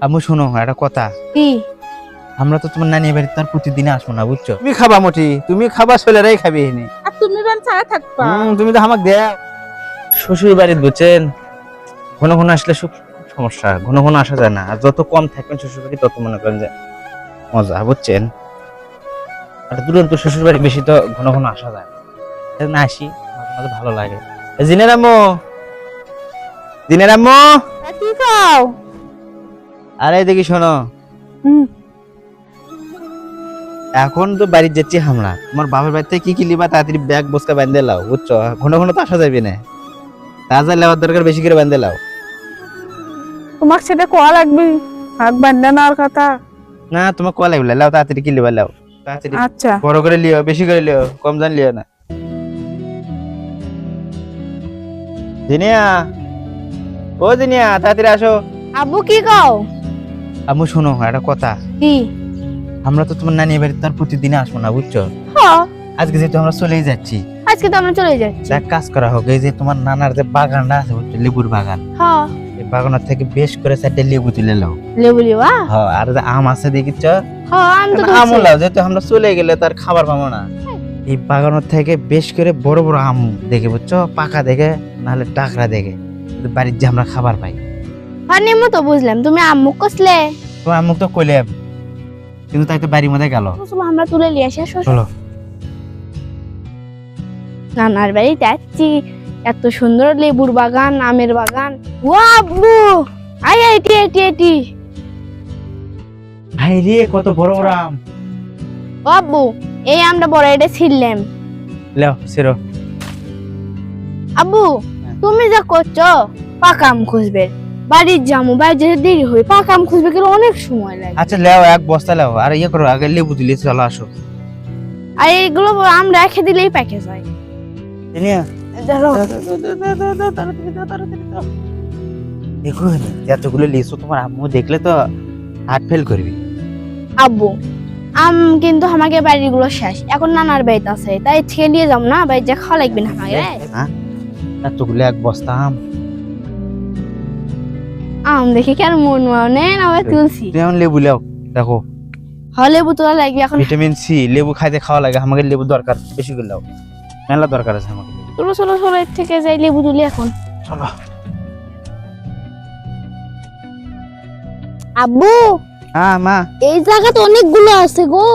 আম্মু শোনো একটা কথা, কি? আমরা তো তোমার নানি বাড়িতে তার প্রতিদিন আসবো না, বুঝছো? তুমি খাবা মোটি, তুমি খাবা, ছেলেরাই খাবে এনে। আর তুমি বেন ছাড়া থাকবা। তুমি তো আমাকে দেয়া শ্বশুর বাড়িতে বুঝছেন, ঘন ঘন আসলে খুব সমস্যা, ঘন ঘন আসা যায় না। আর যত কম থাকবেন শ্বশুর বাড়ি তত মনে করেন যে মজা, বুঝছেন? আর দুরন্ত শ্বশুর বাড়ি বেশি তো ঘন ঘন আসা যায় না, আসি মাঝে মাঝে ভালো লাগে। জিনের আম্মু, জিনের আম্মু, কি খাও? আরে দেখি শোনো, এখন তো বাড়ি যাচ্ছি আমরা, তোমার বাবার বাড়িতে কি কি লিবা তাড়াতাড়ি ব্যাগ বস্তা বাঁধে লাও, বুঝছো? ঘন ঘন তো আসা যাবে না, তাজা লেওয়ার দরকার বেশি করে বাঁধে লাও। তোমাকে সেটা কোয়া লাগবে, হাত বান্ধা নেওয়ার কথা। না তোমার কল লাগবে, লাও তাড়াতাড়ি কি লিবা লাও, তাড়াতাড়ি আচ্ছা বড় করে লিও, বেশি করে লিও, কম জান লিও না। জিনিয়া, ও জিনিয়া, তাড়াতাড়ি আসো। আব্বু কি খাও? আম্মু শোনো একটা কথা, কি? আমরা তো তোমার নানি বাড়িতে তার প্রতিদিন আসবো না, বুঝছো? হ্যাঁ, আজকে যেহেতু আমরা চলেই যাচ্ছি, আজকে তো আমরা চলে যাচ্ছি। এক কাজ করা হোক, এই যে তোমার নানার যে বাগানটা আছে, বুঝছো, লেবুর বাগান, হ্যাঁ, এই বাগানের থেকে বেশ করে চারটে লেবু তুলে লাও। লেবু লিবা? হ্যাঁ, আর যে আম আছে দেখিচ্ছ, হ্যাঁ, আমি তো আমও লাও, যেহেতু আমরা চলে গেলে তার খাবার পাবো না। এই বাগানের থেকে বেশ করে বড় বড় আম দেখে, বুঝছো, পাকা দেখে নাহলে টাকরা দেখে, যাতে বাড়ির যে আমরা খাবার পাই। হানি মতো বুঝলাম, তুমি আম্মু কসলে? তো আমুক তো কইলে, কিন্তু তাই তো বাড়ির মধ্যে গেল। চলো আমরা তুলে নিয়ে আসি। আসো, চলো। নানার বাড়িতে যাচ্ছি, এত সুন্দর লেবুর বাগান, আমের বাগান। ও আব্বু, আই এটি এটি এটি। ভাই রে, কত বড় বড় আম। ও আব্বু, এই আমরা বড় এটা ছিললাম। লাও সিরো। আব্বু, তুমি যা করছো, পাকা আম খুঁজবে, বাড়ির জামু বাড়ি যেতে দেরি হয়, পাকা আম খুঁজবে গেলে অনেক সময় লাগে। আচ্ছা লাও, এক বস্তা লাও, আর ইয়ে করো, আগে লেবু তুলে চলো, আসো। আর এইগুলো আম রেখে দিলেই প্যাকে যায়। জিনিয়া, ধরো। দেখো এতগুলো লিচু, তোমার আম্মু দেখলে তো হার্ট ফেল করবি। আব্বু, আম কিন্তু আমাকে বাড়িগুলো শেষ, এখন নানার বাড়িতে আছে, তাই ছেড়ে নিয়ে যাম না, বাড়ি যা খাওয়া লাগবে না আমাকে। হ্যাঁ, এতগুলো এক বস্তা আম, আম দেখে কি আর মন মানে আবার তুলছি। তুমি এখন লেবু লাও, দেখো হলে বোতলা লাগবে এখন। ভিটামিন সি, লেবু খাইতে খাওয়া লাগে, আমাকে লেবু দরকার বেশি করে লাও, মেলা দরকার আছে আমাকে লেবু। চলো চলো চলো, এর থেকে যাই লেবু তুলি এখন। চলো। আব্বু, হ্যাঁ মা, এই জায়গাতে অনেকগুলো আছে গো।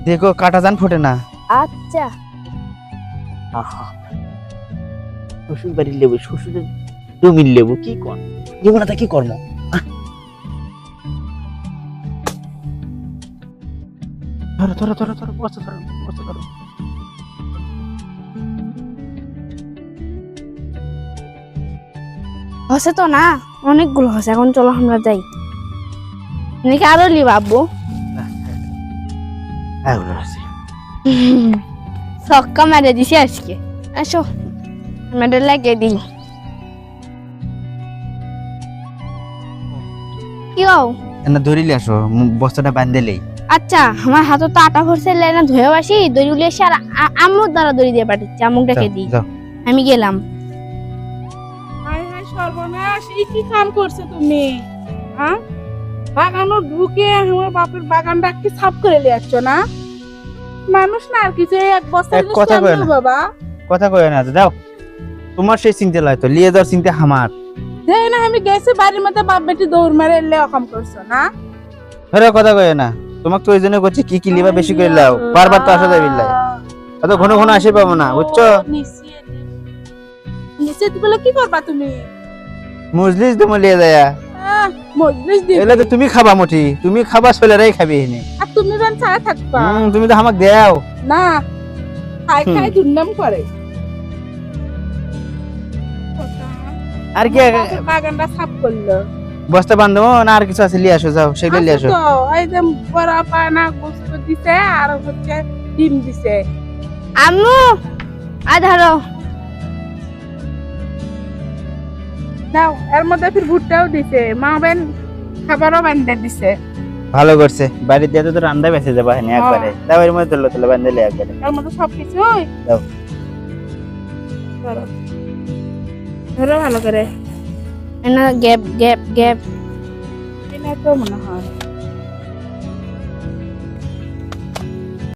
দেখো কাটা জান ফোটে না। আচ্ছা, শ্বশুর বাড়ির লেবু, শ্বশুরের জমির লেবু, কি কর জীবনটা কি কর্ম। ধরো ধরো ধরো ধরো, বসো, ধরো বসো, ধরো। হসে তো না, অনেকগুলো হসে, এখন চলো আমরা যাই। নাকি আরো লিবা আব্বু? এগুলো আছে। ছক্কা মেরে দিছি আজকে। আসো, মেডেল লাগিয়ে দিই। কি হও? না ধরিলে আসো, বস্তাটা বাঁধলেই। আচ্ছা, আমার হাতে তো আটা ভরছে, না ধুয়ে আসি, দড়ি উলিয়ে এসে আর আম্মুর দ্বারা দড়ি দিয়ে পাঠাচ্ছি, আম্মুক ডেকে দিই। যাও। আমি গেলাম। হায় হায় সর্বনাশ, এই কি কাম করছো তুমি? হ্যাঁ, বাগানো ঢুকে আমার বাপের বাগানটা কি সাফ করে লিয়াচ্ছ না? মানুষ না আর কিছু, এক বস্তা এক জিনিস কথা কেন কয় না। বাবা? কথা কয় না, যাও। তোমার সেই চিন্তা লয় তো, লিয়ে যাওয়ার চিন্তা আমার। দেখ না, আমি গেছি বাড়ির মধ্যে, বাপ বেটি দৌড় মেরে এলে অকাম করছো না? ধরো কথা কয় না, তোমাকে তো ওই জন্য করছি কি কি লিবা বেশি করে লাও, বারবার তো আসা যাবে না, অত ঘন ঘন আসে পাবো না, বুঝছো? নিশ্চিত বলে কি করবা তুমি? মজলিস তুমি লিয়ে যায়, মজলিস দিবে। এলে তো তুমি খাবা মোটি, তুমি খাবা, ছেলেরাই খাবে এনে। আর তুমি বেন ছাড়া থাকবা। তুমি তো আমাকে দেও না, খাই খাই দুর্নাম করে। আর কি, বাগানটা সাফ করলো। বস্তা বান্ধবো না, আর কিছু আছে লিয়ে আসো, যাও সেগুলো লিয়ে আসো। তো এই যে বড় পায়না গোস্ত দিছে, আর হচ্ছে ডিম দিছে। আম্মু, ধরো। নাও, এর মধ্যে ফির ভুট্টাও দিছে, মা বেন খাবারও বান্ধে দিছে। ভালো করছে, বাড়িতে যেতে তো রান্না বেঁচে যাবা হ্যাঁ একবারে, দাও এর মধ্যে ধরলো তাহলে বান্ধলে একবারে। এর মধ্যে সবকিছু দাও। ধরো ধরো ভালো করে। না, গ্যাপ গ্যাপ গ্যাপ। হ্যাঁ তো মনে হয়